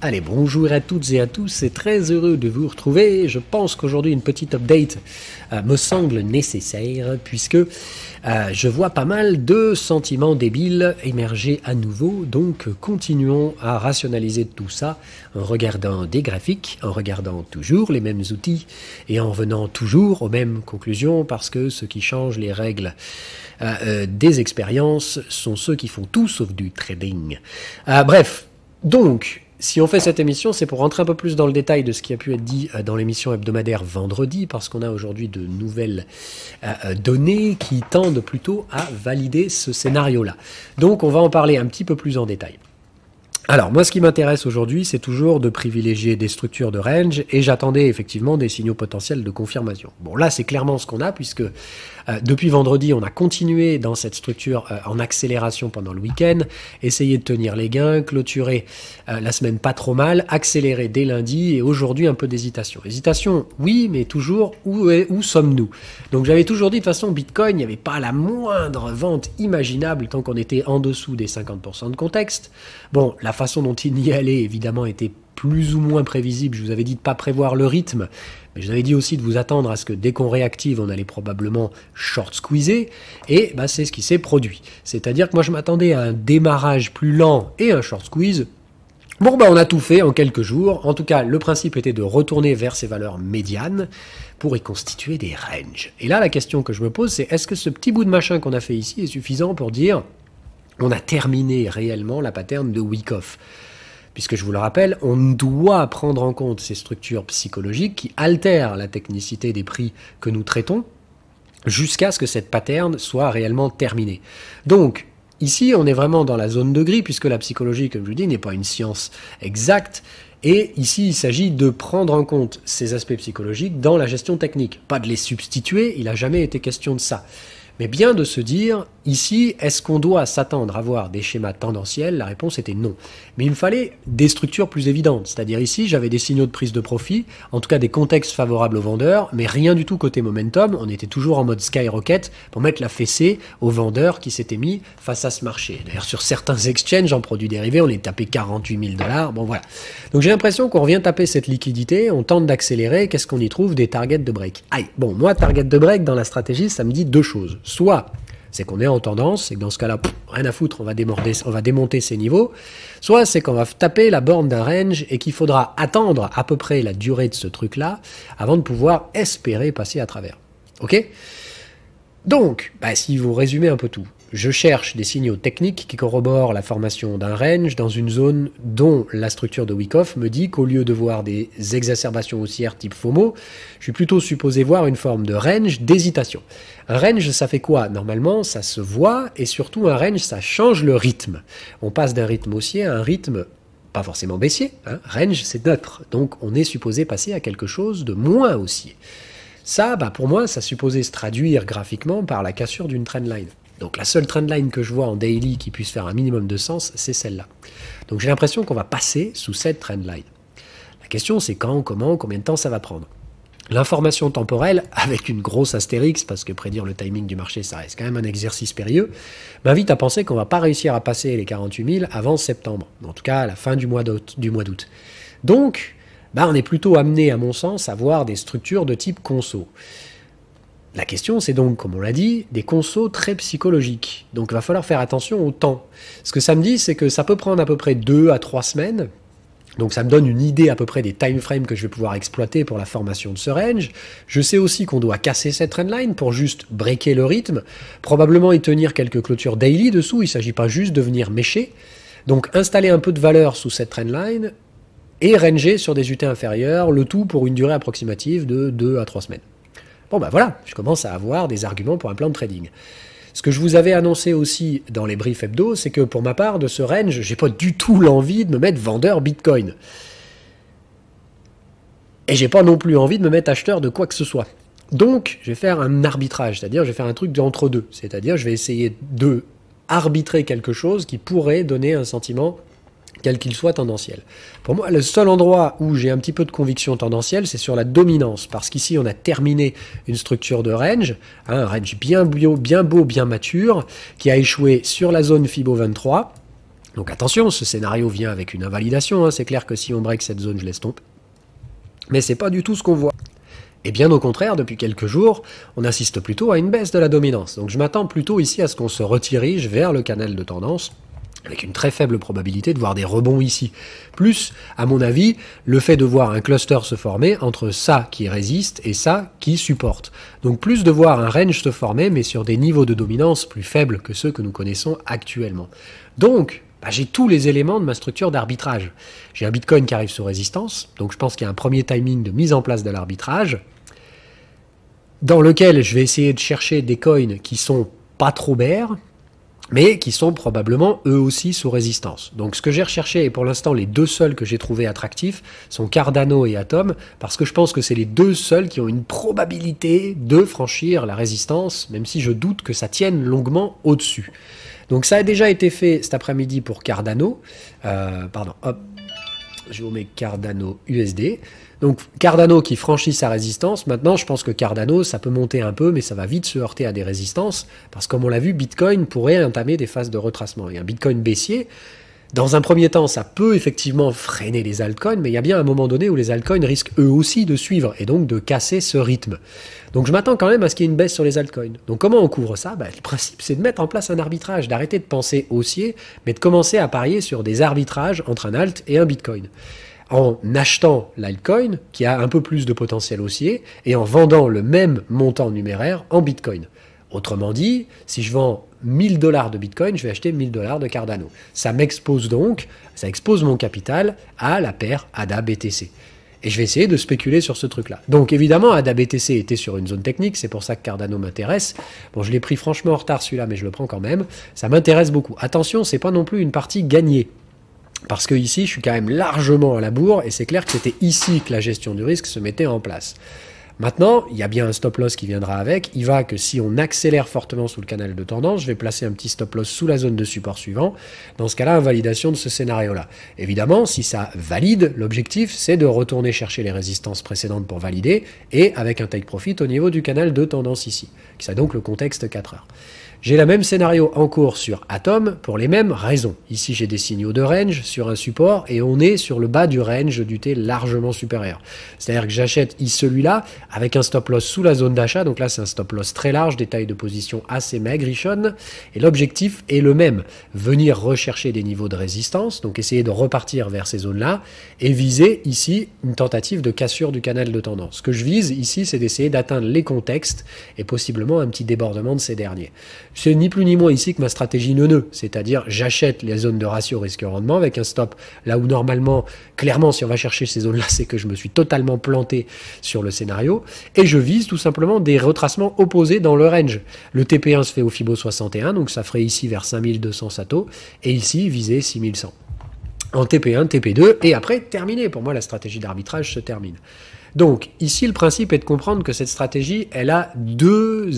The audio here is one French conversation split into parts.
Allez, bonjour à toutes et à tous, c'est très heureux de vous retrouver. Je pense qu'aujourd'hui une petite update me semble nécessaire puisque je vois pas mal de sentiments débiles émerger à nouveau. Donc continuons à rationaliser tout ça en regardant des graphiques, en regardant toujours les mêmes outils et en venant toujours aux mêmes conclusions parce que ce qui change les règles des expériences sont ceux qui font tout sauf du trading. Bref, donc... Si on fait cette émission, c'est pour rentrer un peu plus dans le détail de ce qui a pu être dit dans l'émission hebdomadaire vendredi, parce qu'on a aujourd'hui de nouvelles données qui tendent plutôt à valider ce scénario-là. Donc on va en parler un petit peu plus en détail. Alors, moi, ce qui m'intéresse aujourd'hui, c'est toujours de privilégier des structures de range, et j'attendais effectivement des signaux potentiels de confirmation. Bon, là, c'est clairement ce qu'on a, puisque depuis vendredi, on a continué dans cette structure en accélération pendant le week-end, essayer de tenir les gains, clôturer la semaine pas trop mal, accélérer dès lundi, et aujourd'hui, un peu d'hésitation. Hésitation, oui, mais toujours, où sommes-nous? Donc, j'avais toujours dit, de toute façon, Bitcoin, il n'y avait pas la moindre vente imaginable tant qu'on était en dessous des 50% de contexte. Bon, la façon dont il y allait, évidemment, était plus ou moins prévisible. Je vous avais dit de ne pas prévoir le rythme, mais je vous avais dit aussi de vous attendre à ce que dès qu'on réactive, on allait probablement short squeezer, et bah, c'est ce qui s'est produit. C'est-à-dire que moi, je m'attendais à un démarrage plus lent et un short squeeze. Bon, bah, on a tout fait en quelques jours. En tout cas, le principe était de retourner vers ces valeurs médianes pour y constituer des ranges. Et là, la question que je me pose, c'est est-ce que ce petit bout de machin qu'on a fait ici est suffisant pour dire on a terminé réellement la pattern de Wyckoff? Puisque je vous le rappelle, on doit prendre en compte ces structures psychologiques qui altèrent la technicité des prix que nous traitons jusqu'à ce que cette pattern soit réellement terminée. Donc, ici, on est vraiment dans la zone de gris, puisque la psychologie, comme je vous dis, n'est pas une science exacte. Et ici, il s'agit de prendre en compte ces aspects psychologiques dans la gestion technique. Pas de les substituer, il n'a jamais été question de ça. Mais bien de se dire, ici, est-ce qu'on doit s'attendre à voir des schémas tendanciels? La réponse était non. Mais il me fallait des structures plus évidentes. C'est-à-dire ici, j'avais des signaux de prise de profit, en tout cas des contextes favorables aux vendeurs, mais rien du tout côté momentum. On était toujours en mode skyrocket pour mettre la fessée aux vendeurs qui s'étaient mis face à ce marché. D'ailleurs, sur certains exchanges en produits dérivés, on est tapé 48 000 $. Bon, voilà. Donc j'ai l'impression qu'on revient taper cette liquidité, on tente d'accélérer. Qu'est-ce qu'on y trouve? Des targets de break. Aïe. Bon, moi, target de break dans la stratégie, ça me dit deux choses. Soit c'est qu'on est en tendance, et que dans ce cas-là, rien à foutre, on va démonter ces niveaux. Soit c'est qu'on va taper la borne d'un range et qu'il faudra attendre à peu près la durée de ce truc-là avant de pouvoir espérer passer à travers. Ok? Donc, si vous résumez un peu tout, je cherche des signaux techniques qui corroborent la formation d'un range dans une zone dont la structure de Wyckoff me dit qu'au lieu de voir des exacerbations haussières type FOMO, je suis plutôt supposé voir une forme de range d'hésitation. Un range, ça fait quoi? Normalement, ça se voit, et surtout un range, ça change le rythme. On passe d'un rythme haussier à un rythme pas forcément baissier. Range, c'est neutre, donc on est supposé passer à quelque chose de moins haussier. Ça, pour moi, ça supposait se traduire graphiquement par la cassure d'une trendline. Donc la seule trendline que je vois en daily qui puisse faire un minimum de sens, c'est celle-là. Donc j'ai l'impression qu'on va passer sous cette trendline. La question, c'est quand, comment, combien de temps ça va prendre. L'information temporelle, avec une grosse astérix, parce que prédire le timing du marché, ça reste quand même un exercice périlleux, m'invite à penser qu'on ne va pas réussir à passer les 48 000 avant septembre. En tout cas, à la fin du mois d'août. Donc, on est plutôt amené, à mon sens, à voir des structures de type conso. La question, c'est donc, comme on l'a dit, des consos très psychologiques. Donc, il va falloir faire attention au temps. Ce que ça me dit, c'est que ça peut prendre à peu près 2 à 3 semaines. Donc, ça me donne une idée à peu près des time frames que je vais pouvoir exploiter pour la formation de ce range. Je sais aussi qu'on doit casser cette trendline pour juste breaker le rythme, probablement y tenir quelques clôtures daily dessous. Il ne s'agit pas juste de venir mécher. Donc, installer un peu de valeur sous cette trendline et ranger sur des UT inférieures, le tout pour une durée approximative de 2 à 3 semaines. Bon, voilà, je commence à avoir des arguments pour un plan de trading. Ce que je vous avais annoncé aussi dans les briefs hebdo, c'est que pour ma part, de ce range, j'ai pas du tout l'envie de me mettre vendeur Bitcoin. Et j'ai pas non plus envie de me mettre acheteur de quoi que ce soit. Donc, je vais faire un arbitrage, c'est-à-dire je vais faire un truc entre deux. C'est-à-dire je vais essayer de arbitrer quelque chose qui pourrait donner un sentiment quel qu'il soit tendanciel. Pour moi, le seul endroit où j'ai un petit peu de conviction tendancielle, c'est sur la dominance, parce qu'ici, on a terminé une structure de range, un range bien beau, bien mature, qui a échoué sur la zone Fibo 23, Donc attention, ce scénario vient avec une invalidation, hein. C'est clair que si on break cette zone, je laisse tomber. Mais c'est pas du tout ce qu'on voit. Et bien au contraire, depuis quelques jours, on assiste plutôt à une baisse de la dominance. Donc je m'attends plutôt ici à ce qu'on se redirige vers le canal de tendance, avec une très faible probabilité de voir des rebonds ici. Plus, à mon avis, le fait de voir un cluster se former entre ça qui résiste et ça qui supporte. Donc plus de voir un range se former, mais sur des niveaux de dominance plus faibles que ceux que nous connaissons actuellement. Donc, j'ai tous les éléments de ma structure d'arbitrage. J'ai un Bitcoin qui arrive sous résistance, donc je pense qu'il y a un premier timing de mise en place de l'arbitrage, dans lequel je vais essayer de chercher des coins qui sont pas trop bears, mais qui sont probablement eux aussi sous résistance. Donc ce que j'ai recherché, et pour l'instant les deux seuls que j'ai trouvé attractifs, sont Cardano et Atom, parce que je pense que c'est les deux seuls qui ont une probabilité de franchir la résistance, même si je doute que ça tienne longuement au-dessus. Donc ça a déjà été fait cet après-midi pour Cardano, je vous mets Cardano USD. Donc Cardano qui franchit sa résistance. Maintenant, je pense que Cardano, ça peut monter un peu, mais ça va vite se heurter à des résistances, parce que comme on l'a vu, Bitcoin pourrait entamer des phases de retracement. Et un Bitcoin baissier, dans un premier temps, ça peut effectivement freiner les altcoins, mais il y a bien un moment donné où les altcoins risquent eux aussi de suivre, et donc de casser ce rythme. Donc je m'attends quand même à ce qu'il y ait une baisse sur les altcoins. Donc comment on couvre ça? Le principe, c'est de mettre en place un arbitrage, d'arrêter de penser haussier, mais de commencer à parier sur des arbitrages entre un alt et un Bitcoin. En achetant l'altcoin, qui a un peu plus de potentiel haussier, et en vendant le même montant numéraire en Bitcoin. Autrement dit, si je vends 1000 $ de Bitcoin, je vais acheter 1000 $ de Cardano. Ça m'expose donc, ça expose mon capital à la paire ADA-BTC. Et je vais essayer de spéculer sur ce truc-là. Donc évidemment, ADA-BTC était sur une zone technique, c'est pour ça que Cardano m'intéresse. Bon, je l'ai pris franchement en retard celui-là, mais je le prends quand même. Ça m'intéresse beaucoup. Attention, c'est pas non plus une partie gagnée. Parce que ici, je suis quand même largement à la bourre, et c'est clair que c'était ici que la gestion du risque se mettait en place. Maintenant, il y a bien un stop loss qui viendra avec. Il va que si on accélère fortement sous le canal de tendance, je vais placer un petit stop loss sous la zone de support suivant. Dans ce cas-là, invalidation de ce scénario-là. Évidemment, si ça valide, l'objectif, c'est de retourner chercher les résistances précédentes pour valider, et avec un take profit au niveau du canal de tendance ici, qui c'est donc le contexte 4 heures. J'ai le même scénario en cours sur Atom pour les mêmes raisons. Ici, j'ai des signaux de range sur un support et on est sur le bas du range du T largement supérieur. C'est-à-dire que j'achète celui-là avec un stop loss sous la zone d'achat. Donc là, c'est un stop loss très large, des tailles de position assez maigrichonnes. Et l'objectif est le même. Venir rechercher des niveaux de résistance, donc essayer de repartir vers ces zones-là et viser ici une tentative de cassure du canal de tendance. Ce que je vise ici, c'est d'essayer d'atteindre les contextes et possiblement un petit débordement de ces derniers. C'est ni plus ni moins ici que ma stratégie nœud, c'est-à-dire j'achète les zones de ratio risque-rendement avec un stop là où normalement, clairement, si on va chercher ces zones-là, c'est que je me suis totalement planté sur le scénario, et je vise tout simplement des retracements opposés dans le range. Le TP1 se fait au Fibo 61, donc ça ferait ici vers 5200 Sato, et ici viser 6100. En TP1, TP2, et après, terminé. Pour moi, la stratégie d'arbitrage se termine. Donc, ici, le principe est de comprendre que cette stratégie, elle a deux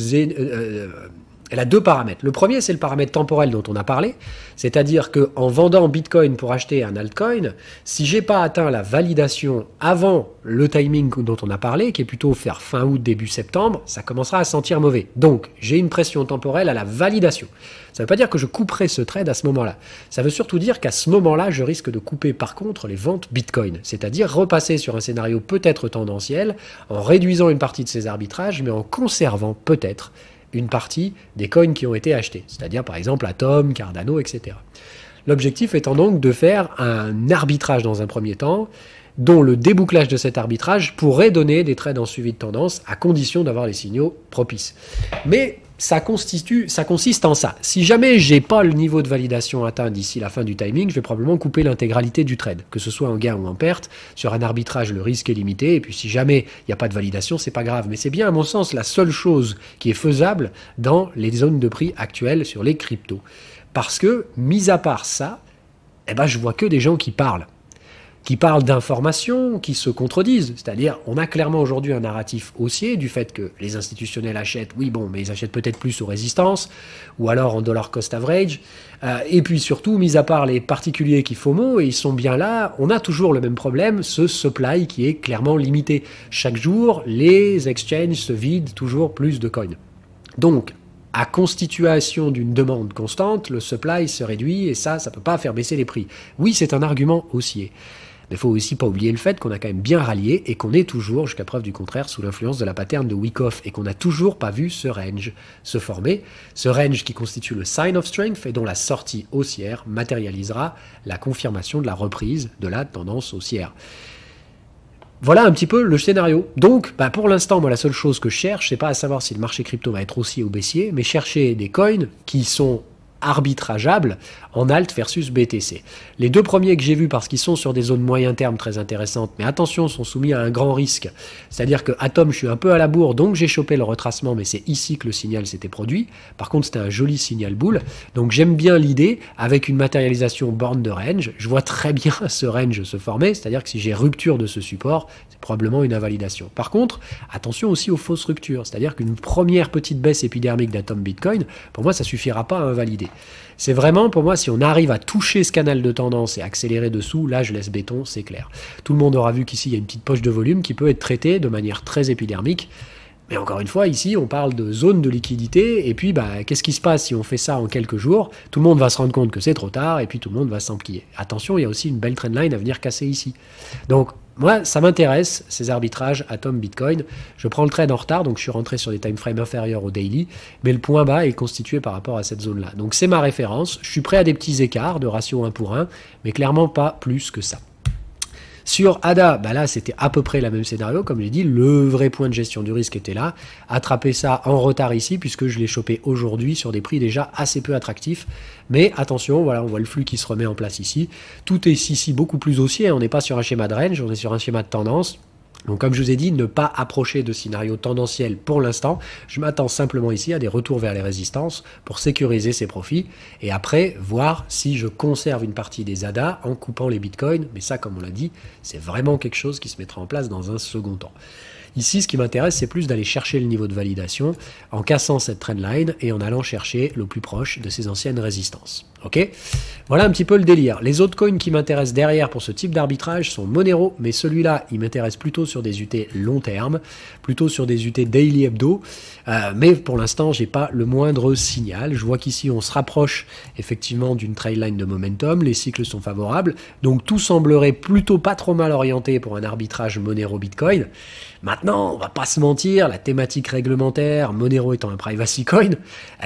paramètres. Le premier, c'est le paramètre temporel dont on a parlé, c'est-à-dire qu'en vendant Bitcoin pour acheter un altcoin, si j'ai pas atteint la validation avant le timing dont on a parlé, qui est plutôt faire fin août, début septembre, ça commencera à sentir mauvais. Donc, j'ai une pression temporelle à la validation. Ça ne veut pas dire que je couperai ce trade à ce moment-là. Ça veut surtout dire qu'à ce moment-là, je risque de couper par contre les ventes Bitcoin, c'est-à-dire repasser sur un scénario peut-être tendanciel, en réduisant une partie de ces arbitrages, mais en conservant peut-être une partie des coins qui ont été achetés, c'est-à-dire par exemple Atom, Cardano, etc. L'objectif étant donc de faire un arbitrage dans un premier temps, dont le débouclage de cet arbitrage pourrait donner des trades en suivi de tendance, à condition d'avoir les signaux propices. Mais ça consiste en ça. Si jamais j'ai pas le niveau de validation atteint d'ici la fin du timing, je vais probablement couper l'intégralité du trade, que ce soit en gain ou en perte. Sur un arbitrage, le risque est limité, et puis si jamais il n'y a pas de validation, c'est pas grave. Mais c'est bien, à mon sens, la seule chose qui est faisable dans les zones de prix actuelles sur les cryptos. Parce que, mis à part ça, je vois que des gens qui parlent d'informations qui se contredisent. C'est-à-dire, on a clairement aujourd'hui un narratif haussier du fait que les institutionnels achètent, oui bon, mais ils achètent peut-être plus aux résistances, ou alors en dollar cost average. Et puis surtout, mis à part les particuliers qui FOMO, et ils sont bien là, on a toujours le même problème, ce supply qui est clairement limité. Chaque jour, les exchanges se vident toujours plus de coins. Donc, à constitution d'une demande constante, le supply se réduit et ça peut pas faire baisser les prix. Oui, c'est un argument haussier. Mais il faut aussi pas oublier le fait qu'on a quand même bien rallié et qu'on est toujours, jusqu'à preuve du contraire, sous l'influence de la pattern de Wyckoff et qu'on n'a toujours pas vu ce range se former. Ce range qui constitue le sign of strength et dont la sortie haussière matérialisera la confirmation de la reprise de la tendance haussière. Voilà un petit peu le scénario. Donc, pour l'instant, moi, la seule chose que je cherche, c'est pas à savoir si le marché crypto va être haussier ou baissier, mais chercher des coins qui sont arbitrageables en alt versus BTC. Les deux premiers que j'ai vus, parce qu'ils sont sur des zones moyen terme très intéressantes, mais attention, sont soumis à un grand risque. C'est-à-dire que Atom, je suis un peu à la bourre, donc j'ai chopé le retracement, mais c'est ici que le signal s'était produit. Par contre, c'était un joli signal boule. Donc j'aime bien l'idée, avec une matérialisation borne de range. Je vois très bien ce range se former, c'est-à-dire que si j'ai rupture de ce support, c'est probablement une invalidation. Par contre, attention aussi aux fausses ruptures, c'est-à-dire qu'une première petite baisse épidermique d'Atom Bitcoin, pour moi, ça suffira pas à invalider. C'est vraiment, pour moi, si on arrive à toucher ce canal de tendance et accélérer dessous, là, je laisse béton, c'est clair. Tout le monde aura vu qu'ici, il y a une petite poche de volume qui peut être traitée de manière très épidermique. Mais encore une fois, ici, on parle de zone de liquidité, et puis, qu'est-ce qui se passe si on fait ça en quelques jours? Tout le monde va se rendre compte que c'est trop tard, et puis tout le monde va s'enquiller. Attention, il y a aussi une belle trendline à venir casser ici. Donc, moi, ça m'intéresse, ces arbitrages Atom Bitcoin. Je prends le trade en retard, donc je suis rentré sur des time frames inférieurs au daily, mais le point bas est constitué par rapport à cette zone-là. Donc c'est ma référence. Je suis prêt à des petits écarts de ratio 1 pour 1, mais clairement pas plus que ça. Sur ADA, là c'était à peu près le même scénario, comme j'ai dit, le vrai point de gestion du risque était là. Attraper ça en retard ici, puisque je l'ai chopé aujourd'hui sur des prix déjà assez peu attractifs. Mais attention, voilà, on voit le flux qui se remet en place ici. Tout est ici beaucoup plus haussier, on n'est pas sur un schéma de range, on est sur un schéma de tendance. Donc comme je vous ai dit, ne pas approcher de scénario tendanciel pour l'instant. Je m'attends simplement ici à des retours vers les résistances pour sécuriser ses profits et après voir si je conserve une partie des ADA en coupant les bitcoins. Mais ça, comme on l'a dit, c'est vraiment quelque chose qui se mettra en place dans un second temps. Ici, ce qui m'intéresse, c'est plus d'aller chercher le niveau de validation en cassant cette trendline et en allant chercher le plus proche de ces anciennes résistances. Ok ? Voilà un petit peu le délire. Les autres coins qui m'intéressent derrière pour ce type d'arbitrage sont Monero, mais celui-là, il m'intéresse plutôt sur des UT long terme, plutôt sur des UT daily hebdo, mais pour l'instant, j'ai pas le moindre signal. Je vois qu'ici, on se rapproche effectivement d'une trailline de momentum, les cycles sont favorables, donc tout semblerait plutôt pas trop mal orienté pour un arbitrage Monero-Bitcoin. Maintenant, on va pas se mentir, la thématique réglementaire, Monero étant un privacy coin,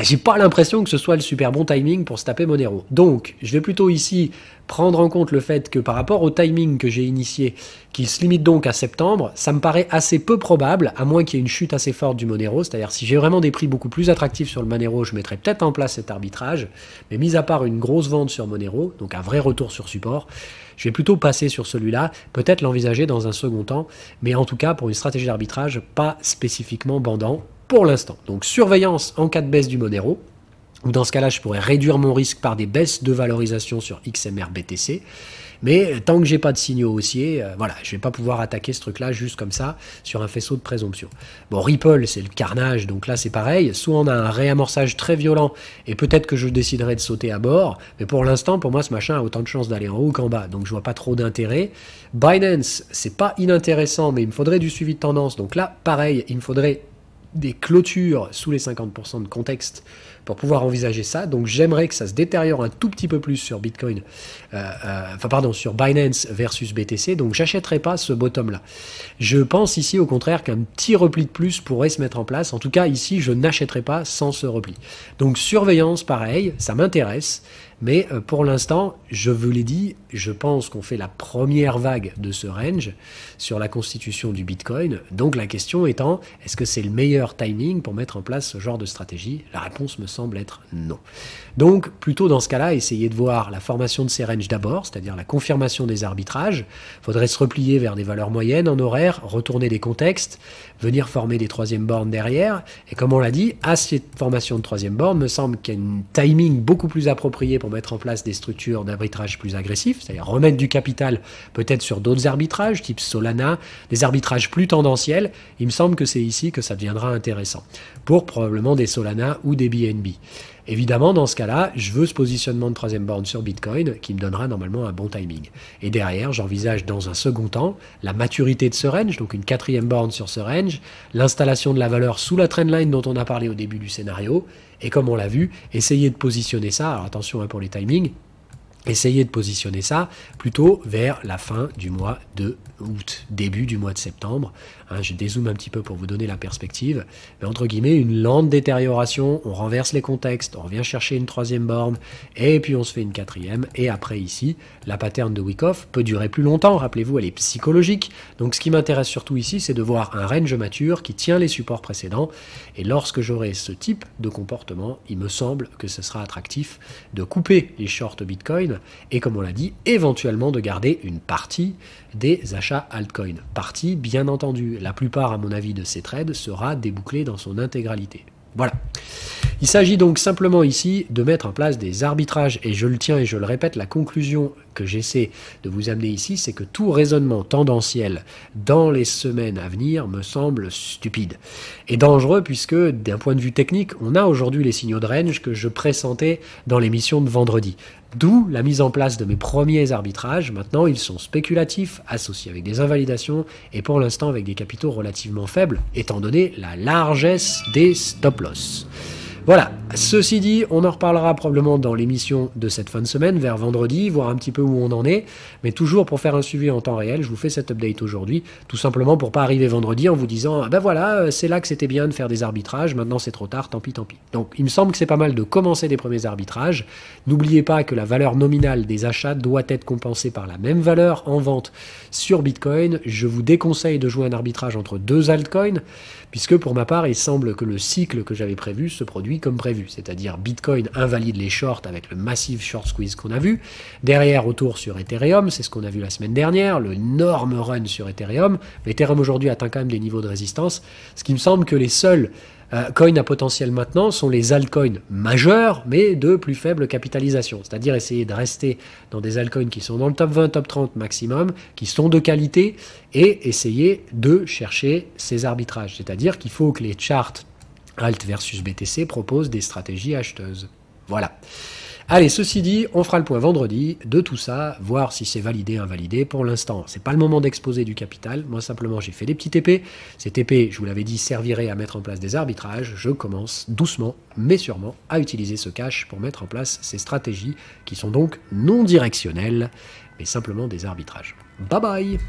j'ai pas l'impression que ce soit le super bon timing pour se taper Monero. Donc, je vais plutôt ici prendre en compte le fait que par rapport au timing que j'ai initié, qui se limite donc à septembre, ça me paraît assez peu probable, à moins qu'il y ait une chute assez forte du Monero, c'est-à-dire si j'ai vraiment des prix beaucoup plus attractifs sur le Monero, je mettrai peut-être en place cet arbitrage, mais mis à part une grosse vente sur Monero, donc un vrai retour sur support, je vais plutôt passer sur celui-là, peut-être l'envisager dans un second temps, mais en tout cas pour une stratégie d'arbitrage pas spécifiquement bandant pour l'instant. Donc surveillance en cas de baisse du Monero, ou dans ce cas-là, je pourrais réduire mon risque par des baisses de valorisation sur XMR BTC. Mais tant que j'ai pas de signaux haussiers, voilà, je vais pas pouvoir attaquer ce truc-là juste comme ça sur un faisceau de présomption. Bon, Ripple, c'est le carnage, donc là c'est pareil. Soit on a un réamorçage très violent et peut-être que je déciderai de sauter à bord. Mais pour l'instant, pour moi, ce machin a autant de chances d'aller en haut qu'en bas, donc je vois pas trop d'intérêt. Binance, c'est pas inintéressant, mais il me faudrait du suivi de tendance. Donc là, pareil, il me faudrait des clôtures sous les 50% de contexte pour pouvoir envisager ça. Donc j'aimerais que ça se détériore un tout petit peu plus sur Bitcoin, sur Binance versus BTC. Donc j'achèterai pas ce bottom là. Je pense ici au contraire qu'un petit repli de plus pourrait se mettre en place. En tout cas ici je n'achèterai pas sans ce repli. Donc surveillance pareil, ça m'intéresse. Mais pour l'instant, je vous l'ai dit, je pense qu'on fait la première vague de ce range sur la constitution du Bitcoin. Donc la question étant, est-ce que c'est le meilleur timing pour mettre en place ce genre de stratégie? La réponse me semble être non. Donc plutôt dans ce cas-là, essayez de voir la formation de ces ranges d'abord, c'est-à-dire la confirmation des arbitrages. Il faudrait se replier vers des valeurs moyennes en horaire, retourner des contextes, venir former des troisièmes bornes derrière. Et comme on l'a dit, à cette formation de troisième borne, me semble qu'il y a un timing beaucoup plus approprié pour mettre en place des structures d'arbitrage plus agressifs, c'est-à-dire remettre du capital peut-être sur d'autres arbitrages, type Solana, des arbitrages plus tendanciels. Il me semble que c'est ici que ça deviendra intéressant, pour probablement des Solana ou des BNB. Évidemment, dans ce cas-là, je veux ce positionnement de troisième borne sur Bitcoin qui me donnera normalement un bon timing. Et derrière, j'envisage dans un second temps la maturité de ce range, donc une quatrième borne sur ce range, l'installation de la valeur sous la trendline dont on a parlé au début du scénario, et comme on l'a vu, essayer de positionner ça, alors attention pour les timings, essayez de positionner ça plutôt vers la fin du mois de août, début du mois de septembre. Je dézoome un petit peu pour vous donner la perspective. Mais entre guillemets, une lente détérioration, on renverse les contextes, on revient chercher une troisième borne, et puis on se fait une quatrième. Et après ici, la pattern de Wyckoff peut durer plus longtemps. Rappelez-vous, elle est psychologique. Donc ce qui m'intéresse surtout ici, c'est de voir un range mature qui tient les supports précédents. Et lorsque j'aurai ce type de comportement, il me semble que ce sera attractif de couper les shorts Bitcoin et, comme on l'a dit, éventuellement de garder une partie des achats altcoin. Partie, bien entendu. La plupart, à mon avis, de ces trades sera débouclée dans son intégralité. Voilà. Il s'agit donc simplement ici de mettre en place des arbitrages, et je le tiens et je le répète, la conclusion que j'essaie de vous amener ici, c'est que tout raisonnement tendanciel dans les semaines à venir me semble stupide et dangereux, puisque d'un point de vue technique, on a aujourd'hui les signaux de range que je pressentais dans l'émission de vendredi. D'où la mise en place de mes premiers arbitrages. Maintenant, ils sont spéculatifs, associés avec des invalidations, et pour l'instant avec des capitaux relativement faibles, étant donné la largesse des stop-loss. Voilà, ceci dit, on en reparlera probablement dans l'émission de cette fin de semaine, vers vendredi, voir un petit peu où on en est, mais toujours pour faire un suivi en temps réel, je vous fais cet update aujourd'hui, tout simplement pour pas arriver vendredi en vous disant « ben voilà, c'est là que c'était bien de faire des arbitrages, maintenant c'est trop tard, tant pis, tant pis ». Donc il me semble que c'est pas mal de commencer des premiers arbitrages. N'oubliez pas que la valeur nominale des achats doit être compensée par la même valeur en vente sur Bitcoin. Je vous déconseille de jouer un arbitrage entre deux altcoins, puisque pour ma part, il semble que le cycle que j'avais prévu se produit comme prévu, c'est-à-dire Bitcoin invalide les shorts avec le massif short squeeze qu'on a vu, derrière retour sur Ethereum, c'est ce qu'on a vu la semaine dernière, le énorme run sur Ethereum. Ethereum aujourd'hui atteint quand même des niveaux de résistance, ce qui me semble que les seuls coins à potentiel maintenant sont les altcoins majeurs, mais de plus faible capitalisation. C'est-à-dire essayer de rester dans des altcoins qui sont dans le top 20, top 30 maximum, qui sont de qualité, et essayer de chercher ces arbitrages. C'est-à-dire qu'il faut que les charts Alt versus BTC proposent des stratégies acheteuses. Voilà. Allez, ceci dit, on fera le point vendredi de tout ça, voir si c'est validé, invalidé. Pour l'instant, c'est pas le moment d'exposer du capital. Moi, simplement, j'ai fait des petits TP. Ces TP, je vous l'avais dit, serviraient à mettre en place des arbitrages. Je commence doucement, mais sûrement, à utiliser ce cash pour mettre en place ces stratégies qui sont donc non directionnelles, mais simplement des arbitrages. Bye bye!